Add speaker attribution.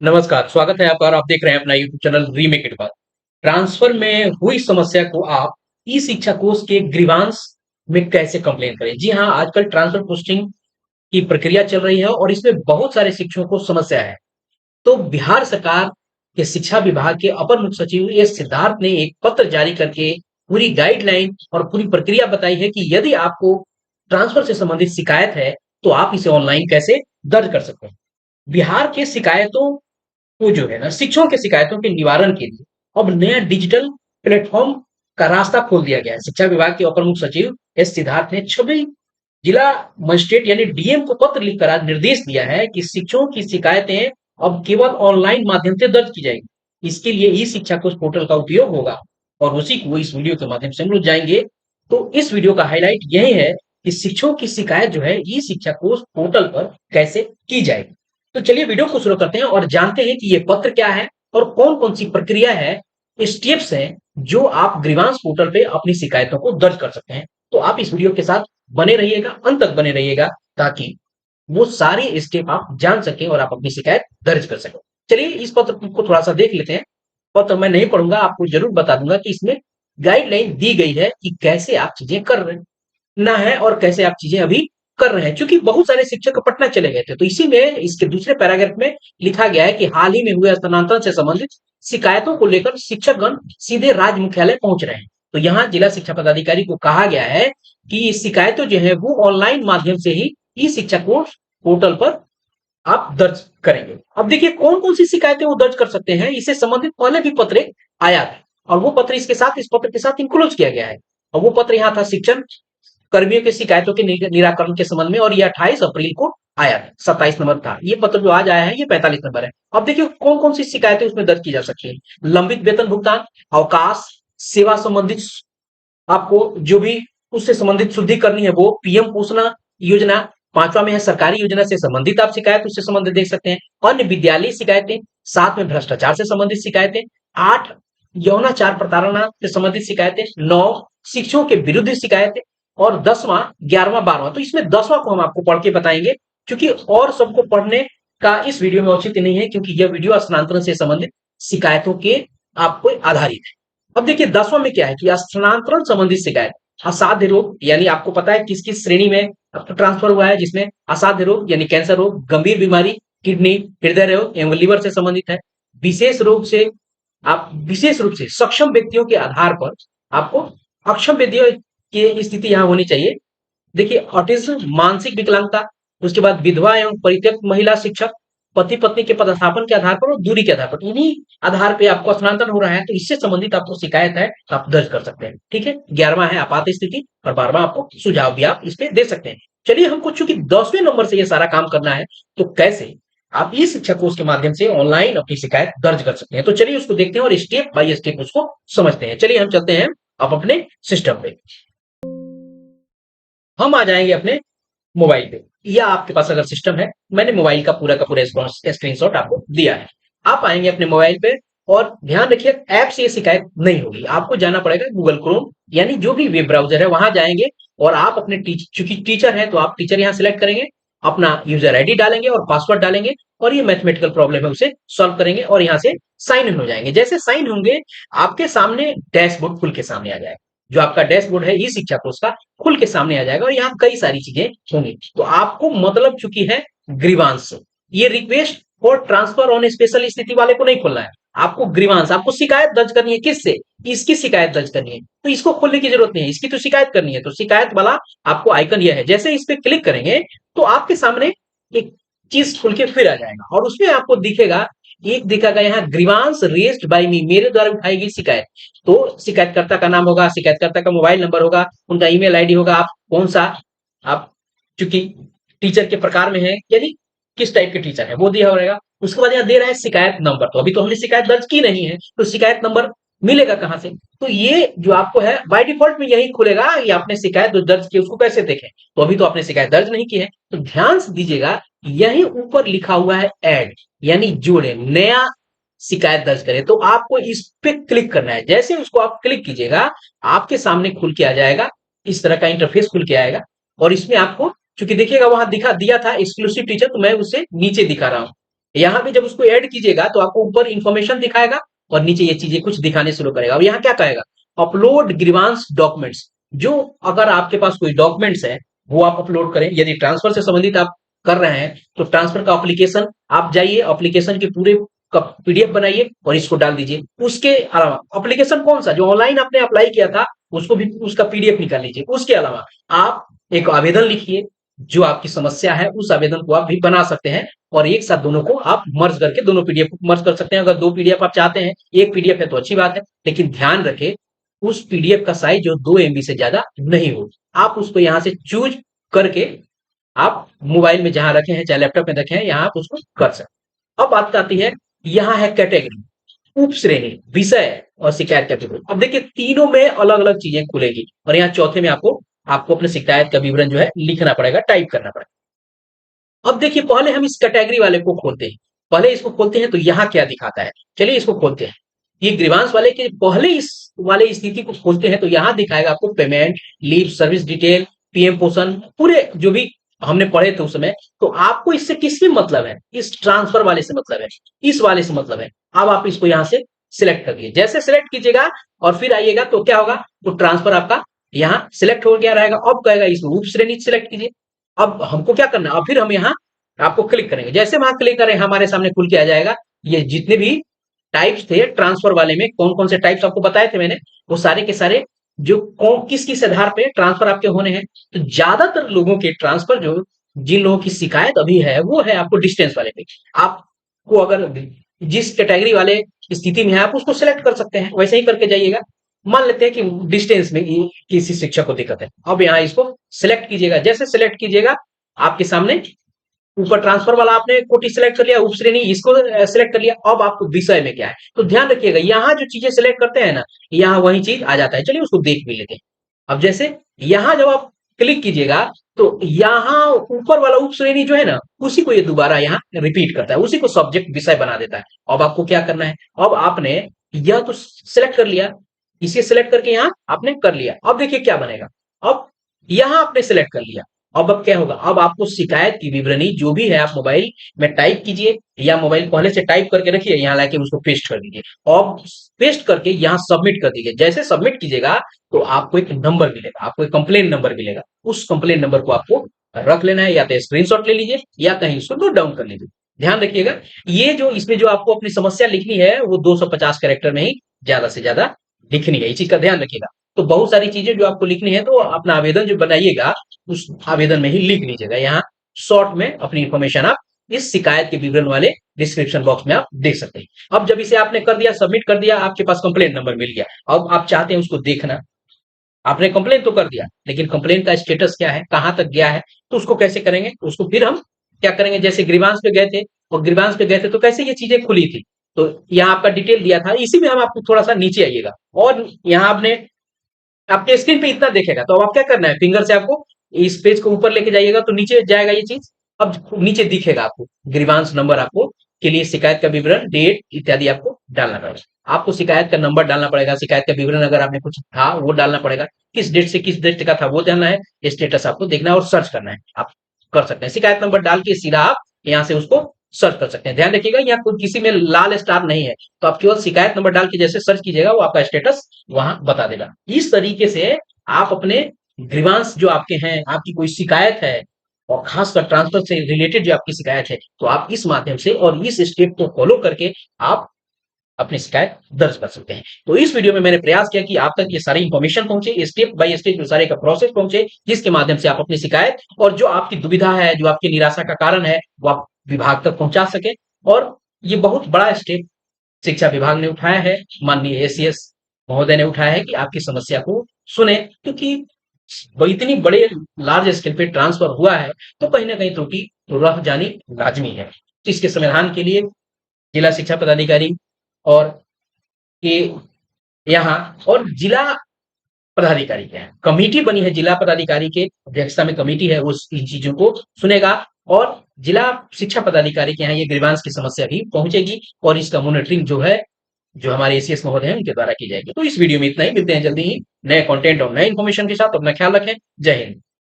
Speaker 1: नमस्कार, स्वागत है आपका और आप देख रहे हैं अपना यूट्यूब चैनल रीमेक इट बात। ट्रांसफर में हुई समस्या को आप ई-शिक्षा कोर्स के ग्रीवांस में कैसे कंप्लेन करें? जी हाँ, आजकल ट्रांसफर पोस्टिंग की प्रक्रिया चल रही है और इसमें बहुत सारे शिक्षकों को समस्या है। तो बिहार सरकार के शिक्षा विभाग के अपर मुख्य सचिव एस सिद्धार्थ ने एक पत्र जारी करके पूरी गाइडलाइन और पूरी प्रक्रिया बताई है कि यदि आपको ट्रांसफर से संबंधित शिकायत है, तो आप इसे ऑनलाइन कैसे दर्ज कर सकते हैं। बिहार के शिकायतों को जो है ना शिक्षकों की शिकायतों के निवारण के लिए अब नया डिजिटल प्लेटफॉर्म का रास्ता खोल दिया गया है। शिक्षा विभाग के अपर मुख्य सचिव एस सिद्धार्थ ने 26 जिला मजिस्ट्रेट यानी डीएम को पत्र लिखकर आज निर्देश दिया है कि शिक्षकों की शिकायतें अब केवल ऑनलाइन माध्यम से दर्ज की जाएगी। इसके लिए ई शिक्षा कोश पोर्टल का उपयोग होगा और उसी को इस वीडियो के माध्यम से हम लोग जाएंगे। तो इस वीडियो का हाईलाइट यही है कि शिक्षकों की शिकायत जो है ई शिक्षा कोश पोर्टल पर कैसे की जाएगी। तो चलिए वीडियो को शुरू करते हैं और जानते हैं कि ये पत्र क्या है और कौन-कौन सी प्रक्रिया है, स्टेप्स हैं जो आप ग्रीवांस पोर्टल पे अपनी शिकायतों को दर्ज कर सकते हैं। तो आप इस वीडियो के साथ बने रहिएगा, अंत तक बने रहिएगा ताकि वो सारे स्टेप आप जान सकें और आप अपनी शिकायत दर्ज कर सकें। चलिए इस पत्र को थोड़ा-सा देख लेते हैं। पत्र मैं नहीं पढ़ूँगा, आपको ज़रूर बता दूँगा कि इसमें गाइडलाइन दी गई है कि कैसे आप चीज़ें कर रहे हैं। ना है और कैसे आप चीजें अभी कर रहे हैं, क्योंकि बहुत सारे शिक्षक पटना चले गए थे। तो इसी में इसके दूसरे पैराग्राफ में लिखा गया है कि हाल ही में हुए स्थानांतरण से संबंधित शिकायतों को लेकर शिक्षकगण सीधे राज्य मुख्यालय पहुंच रहे हैं। तो यहाँ जिला शिक्षा पदाधिकारी को कहा गया है कि ये शिकायतें जो है वो ऑनलाइन माध्यम से ही ई शिक्षा कोर्स पोर्टल पर आप दर्ज करेंगे। अब देखिए कौन कौन सी शिकायतें वो दर्ज कर सकते हैं, इससे संबंधित पहले भी पत्र एक आया था और वो पत्र इसके साथ इस पत्र के साथ इंक्लूड किया गया है। और वो पत्र यहाँ था शिक्षण कर्मियों की शिकायतों के निराकरण के संबंध में और ये 28 अप्रैल को आया था। 27 नंबर था ये पत्र जो आज आया है, ये 45 नंबर है। अब देखिए कौन कौन सी शिकायतें उसमें दर्ज की जा सकती है। लंबित वेतन भुगतान, अवकाश, सेवा संबंधित आपको जो भी उससे संबंधित शुद्धि करनी है वो पीएम पोषण योजना, पांचवा में है सरकारी योजना से संबंधित आप शिकायत उससे संबंधित देख सकते हैं। अन्य विद्यालय शिकायतें, सात में भ्रष्टाचार से संबंधित शिकायतें, आठ यौनाचार प्रताड़ना से संबंधित शिकायतें, नौ शिक्षकों के विरुद्ध शिकायतें और 10वां 11वां 12वां। तो इसमें 10वां को हम आपको पढ़ के बताएंगे क्योंकि और सबको पढ़ने का इस वीडियो में औचित्य नहीं है, क्योंकि यह वीडियो स्थानांतरण से संबंधित शिकायतों के आपको आधारित है। अब देखिए 10वां में क्या है कि स्थानांतरण संबंधित शिकायत, असाध्य रोग यानी आपको पता है किस किस श्रेणी में ट्रांसफर हुआ है, जिसमें असाध्य रोग यानी कैंसर रोग, गंभीर बीमारी, किडनी हृदय रोग एवं लीवर से संबंधित है। विशेष रोग से आप विशेष रूप से सक्षम व्यक्तियों के आधार पर आपको अक्षम व्यक्तियों की स्थिति यहाँ होनी चाहिए। देखिए ऑटिज्म, मानसिक विकलांगता, उसके बाद विधवा एवं परित्यक्त महिला शिक्षक, पति पत्नी के पदस्थापन के आधार पर और दूरी के आधार पर, इन्हीं आधार पे आपको स्थानांतरण हो रहा है तो इससे संबंधित आपको शिकायत है तो आप दर्ज कर सकते हैं। ठीक है, 11वां है आपात स्थिति और 12वां आपको सुझाव भी आप इस पे दे सकते हैं। चलिए हमको चूंकि 10वें नंबर से ये सारा काम करना है तो कैसे आप ई शिक्षा कोर्स के माध्यम से ऑनलाइन अपनी शिकायत दर्ज कर सकते हैं। तो चलिए उसको देखते हैं और स्टेप बाय स्टेप उसको समझते हैं। चलिए हम चलते हैं अब अपने सिस्टम पे। हम आ जाएंगे अपने मोबाइल पे या आपके पास अगर सिस्टम है, मैंने मोबाइल का पूरा स्क्रीनशॉट आपको दिया है। आप आएंगे अपने मोबाइल पे और ध्यान रखिए ऐप से ये शिकायत नहीं होगी, आपको जाना पड़ेगा गूगल क्रोम यानी जो भी वेब ब्राउजर है वहां जाएंगे और आप अपने चूंकि टीचर है तो आप टीचर यहाँ सिलेक्ट करेंगे, अपना यूजर आईडी डालेंगे और पासवर्ड डालेंगे और ये मैथमेटिकल प्रॉब्लम है उसे सॉल्व करेंगे और यहाँ से साइन इन हो जाएंगे। जैसे साइन होंगे आपके सामने डैशबोर्ड खुल के सामने आ जाएगा। जो आपका डैशबोर्ड है ई शिक्षा कोर्स का खुल के सामने आ जाएगा और यहाँ कई सारी चीजें होंगी। तो आपको मतलब चुकी है ग्रीवांस, ये रिक्वेस्ट और ट्रांसफर ऑन स्पेशल स्थिति वाले को नहीं खोलना है, आपको ग्रीवांस, आपको शिकायत दर्ज करनी है। किससे? इसकी शिकायत दर्ज करनी है, तो इसको खोलने की जरूरत नहीं है, इसकी तो शिकायत करनी है। तो शिकायत वाला आपको आइकन यह है, जैसे इस पे क्लिक करेंगे तो आपके सामने एक चीज खुल के फिर आ जाएगा और उसमें आपको दिखेगा, एक दिखेगा यहाँ ग्रीवांस रेज्ड बाय मी, मेरे द्वारा उठाई गई शिकायत। तो शिकायतकर्ता का नाम होगा, शिकायतकर्ता का मोबाइल नंबर होगा, उनका ईमेल आईडी होगा, आप कौन सा आप चूंकि टीचर के प्रकार में है यानी किस टाइप के टीचर है वो दिया रहेगा। उसके बाद यहाँ दे रहा है शिकायत नंबर, तो अभी तो हमने शिकायत दर्ज की नहीं है तो शिकायत नंबर मिलेगा कहां से? तो ये जो आपको है बाय डिफॉल्ट में यही खुलेगा, ये आपने शिकायत जो दर्ज की उसको कैसे देखें, तो अभी तो आपने शिकायत दर्ज नहीं की है। तो ध्यान से दीजिएगा, यही ऊपर लिखा हुआ है ऐड यानी जोड़े, नया शिकायत दर्ज करें, तो आपको इस पे क्लिक करना है। जैसे उसको आप क्लिक कीजिएगा आपके सामने खुल के आ जाएगा, इस तरह का इंटरफेस खुल के आएगा और इसमें आपको चूंकि देखिएगा वहां दिखा दिया था एक्सक्लूसिव टीचर, तो मैं उसे नीचे दिखा रहा हूं। यहाँ पे जब उसको ऐड कीजिएगा तो आपको ऊपर इंफॉर्मेशन दिखाएगा और नीचे ये चीजें कुछ दिखाने शुरू करेगा। अब यहाँ क्या कहेगा, अपलोड ग्रीवांस डॉक्यूमेंट्स। जो अगर आपके पास कोई डॉक्यूमेंट्स है वो आप अपलोड करें। यदि ट्रांसफर से संबंधित आप कर रहे हैं तो ट्रांसफर का एप्लीकेशन आप जाइए, एप्लीकेशन के पूरे का पीडीएफ बनाइए और इसको डाल दीजिए। उसके अलावा एप्लीकेशन कौन सा जो ऑनलाइन आपने अप्लाई किया था उसको भी उसका पीडीएफ निकाल लीजिए। उसके अलावा आप एक आवेदन लिखिए, जो आपकी समस्या है उस आवेदन को आप भी बना सकते हैं और एक साथ दोनों को आप मर्ज करके दोनों पीडीएफ को मर्ज कर सकते हैं। अगर दो पीडीएफ आप चाहते हैं, एक पीडीएफ है तो अच्छी बात है, लेकिन ध्यान रखें उस पीडीएफ का साइज जो 2 एमबी से ज्यादा नहीं हो। आप उसको यहां से चूज करके आप मोबाइल में जहां रखे हैं चाहे लैपटॉप में रखे हैं यहां आप उसको कर सकते। अब बात आती है, यहाँ है कैटेगरी, उप श्रेणी, विषय और शिकायत कैटेगरी। अब देखिए तीनों में अलग अलग चीजें खुलेगी और यहाँ चौथे में आपको आपको अपने शिकायत का विवरण जो है लिखना पड़ेगा, टाइप करना पड़ेगा। अब देखिए पहले हम इस कैटेगरी वाले को खोलते हैं। पहले इसको खोलते हैं तो यहाँ क्या दिखाता है, चलिए इसको खोलते हैं। ये ग्रीवांस वाले के पहले इस वाले स्थिति को खोलते हैं तो यहाँ दिखाएगा आपको payment, leave, service detail, PM पोषण, पूरे जो भी हमने पढ़े थे उस समय। तो आपको इससे किससे मतलब है, इस ट्रांसफर वाले से मतलब है, इस वाले से मतलब है। अब आप इसको यहाँ से सिलेक्ट करिए, जैसे सिलेक्ट कीजिएगा और फिर आइएगा तो क्या होगा, तो ट्रांसफर आपका यहाँ सिलेक्ट हो गया रहेगा। अब कहेगा इसमें उप श्रेणी सिलेक्ट कीजिए। अब हमको क्या करना है, अब फिर हम यहाँ आपको क्लिक करेंगे, जैसे वहां क्लिक करें हमारे सामने खुल के आ जाएगा ये जितने भी टाइप्स थे ट्रांसफर वाले में, कौन कौन से टाइप्स आपको बताए थे मैंने, वो सारे के सारे जो किस किस आधार पे ट्रांसफर आपके होने हैं। तो ज्यादातर लोगों के ट्रांसफर जो जिन लोगों की शिकायत अभी है वो है आपको डिस्टेंस वाले पे। आपको अगर जिस कैटेगरी वाले स्थिति में है आप उसको सिलेक्ट कर सकते हैं, वैसे ही करके जाइएगा। मान लेते हैं कि डिस्टेंस में किसी शिक्षक को दिक्कत है, अब यहाँ इसको सिलेक्ट कीजिएगा, जैसे सिलेक्ट कीजिएगा आपके सामने ऊपर ट्रांसफर वाला आपने कोटि सिलेक्ट कर लिया, उप श्रेणी इसको सिलेक्ट कर लिया। अब आपको विषय में क्या है तो ध्यान रखिएगा, यहाँ जो चीजें सिलेक्ट करते हैं ना यहाँ वही चीज आ जाता है। चलिए उसको देख भी लेते हैं। अब जैसे यहाँ जब आप क्लिक कीजिएगा तो यहाँ ऊपर वाला उप श्रेणी जो है ना उसी को ये दोबारा यहाँ रिपीट करता है, उसी को सब्जेक्ट विषय बना देता है। अब आपको क्या करना है, अब आपने यह तो सिलेक्ट कर लिया, इसे सिलेक्ट करके यहाँ आपने कर लिया। अब देखिए क्या बनेगा, अब यहाँ आपने सिलेक्ट कर लिया। अब क्या होगा, अब आपको शिकायत की विवरणी जो भी है आप मोबाइल में टाइप कीजिए या मोबाइल पहले से टाइप करके रखिए, यहाँ लाके उसको पेस्ट कर दीजिए और पेस्ट करके यहाँ सबमिट कर दीजिए। जैसे सबमिट कीजिएगा तो आपको एक नंबर मिलेगा, आपको एक कंप्लेन नंबर मिलेगा। उस कंप्लेन नंबर को आपको रख लेना है, या तो स्क्रीनशॉट ले लीजिए या कहीं उसको नोट डाउन कर लीजिए। ध्यान रखिएगा ये जो इसमें जो आपको अपनी समस्या लिखनी है वो 250 कैरेक्टर में ही ज्यादा से ज्यादा लिखनी है, इस चीज का ध्यान रखिएगा। तो बहुत सारी चीजें जो आपको लिखनी है तो अपना आवेदन जो बनाइएगा उस आवेदन में ही लिख लीजिएगा। यहाँ शॉर्ट में अपनी इंफॉर्मेशन आप इस शिकायत के विवरण वाले डिस्क्रिप्शन बॉक्स में आप देख सकते हैं। अब जब इसे आपने कर दिया, सबमिट कर दिया, आपके पास कंप्लेन नंबर मिल गया। अब आप चाहते हैं उसको देखना, आपने कंप्लेन तो कर दिया लेकिन कंप्लेन का स्टेटस क्या है, कहां तक गया है, तो उसको कैसे करेंगे, तो उसको फिर हम क्या करेंगे, जैसे ग्रीवांस पे गए थे और ग्रीवांस पे गए थे तो कैसे ये चीजें खुली थी, तो यहाँ आपका डिटेल दिया था, इसी में हम आपको थोड़ा सा नीचे आइएगा और यहाँ आपने आपके स्क्रीन पे इतना देखेगा तो अब आप क्या करना है, फिंगर से आपको इस पेज को ऊपर लेके जाइएगा तो नीचे जाएगा ये चीज। अब नीचे दिखेगा आपको ग्रीवांस नंबर, आपको के लिए शिकायत का विवरण, डेट इत्यादि आपको डालना पड़ेगा। आपको शिकायत का नंबर डालना पड़ेगा, शिकायत का विवरण अगर आपने कुछ था वो डालना पड़ेगा, किस डेट से किस डेट का था वो डालना है, स्टेटस आपको देखना है और सर्च करना है। आप कर सकते हैं शिकायत नंबर डाल के सीधा आप यहाँ से उसको सर्च कर सकते हैं। ध्यान रखिएगा यहाँ कोई किसी में लाल स्टार नहीं है, तो आप केवल शिकायत नंबर डाल के जैसे सर्च कीजिएगा वो आपका स्टेटस वहां बता देगा। इस तरीके से आप अपने ग्रीवांस जो आपके हैं, आपकी कोई शिकायत है और खासकर ट्रांसफर से रिलेटेड जो आपकी शिकायत है, तो आप इस माध्यम से और इस स्टेप को फॉलो करके आप अपनी शिकायत दर्ज कर सकते हैं। तो इस वीडियो में मैंने प्रयास किया कि आप तक ये सारी इंफॉर्मेशन पहुंचे, स्टेप बाय स्टेप जो सारे का प्रोसेस पहुंचे, जिसके माध्यम से आप अपनी शिकायत और जो आपकी दुविधा है, जो आपकी निराशा का कारण है, वो आप विभाग तक पहुंचा सके। और ये बहुत बड़ा स्टेप शिक्षा विभाग ने उठाया है, माननीय एसीएस महोदय ने उठाया है कि आपकी समस्या को सुने, क्योंकि इतनी बड़े लार्ज स्केल पे ट्रांसफर हुआ है तो कहीं ना कहीं त्रुटि रह जानी लाजमी है। तो इसके समाधान के लिए जिला शिक्षा पदाधिकारी और के यहाँ और जिला पदाधिकारी के यहाँ कमेटी बनी है, जिला पदाधिकारी के अध्यक्षता में कमेटी है, उस इन चीजों को सुनेगा और जिला शिक्षा पदाधिकारी के यहाँ ये ग्रीवांस की समस्या भी पहुंचेगी और इसका मॉनिटरिंग जो है जो हमारे एसीएस महोदय हैं उनके द्वारा की जाएगी। तो इस वीडियो में इतना ही, मिलते हैं जल्दी ही नए कंटेंट और नए इन्फॉर्मेशन के साथ। अपना ख्याल रखें। जय हिंद।